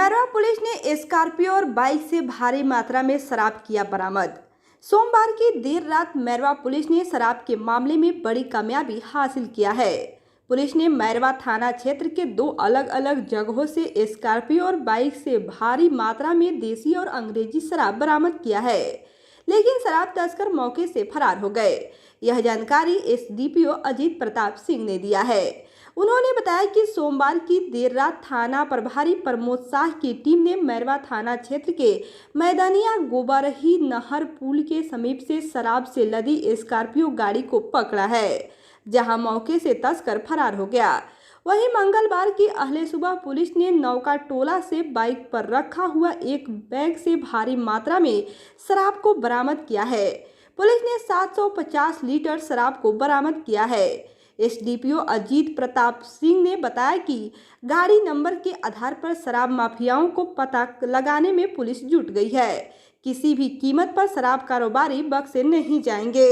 Mairwa police ने Scorpio और bike से भारी मात्रा में शराब किया बरामद। सोमवार की देर रात मैरवा पुलिस ने शराब के मामले में बड़ी कामयाबी हासिल किया है। पुलिस ने मैरवा थाना क्षेत्र के दो अलग अलग जगहों से स्कॉर्पियो और बाइक से भारी मात्रा में देसी और अंग्रेजी शराब बरामद किया है, लेकिन शराब तस्कर मौके से फरार हो गए। यह जानकारी एसडीपीओ अजीत प्रताप सिंह ने दिया है। उन्होंने बताया कि सोमवार की देर रात थाना प्रभारी प्रमोद शाह की टीम ने मैरवा थाना क्षेत्र के मैदानिया गोबरही नहर पुल के समीप से शराब से लदी स्कॉर्पियो गाड़ी को पकड़ा है, जहां मौके से तस्कर फरार हो गया। वहीं मंगलवार की अहले सुबह पुलिस ने नौका टोला से बाइक पर रखा हुआ एक बैग से भारी मात्रा में शराब को बरामद किया है। पुलिस ने 750 लीटर शराब को बरामद किया है। एसडीपीओ अजीत प्रताप सिंह ने बताया कि गाड़ी नंबर के आधार पर शराब माफियाओं को पता लगाने में पुलिस जुट गई है। किसी भी कीमत पर शराब कारोबारी बख्शे नहीं जाएंगे।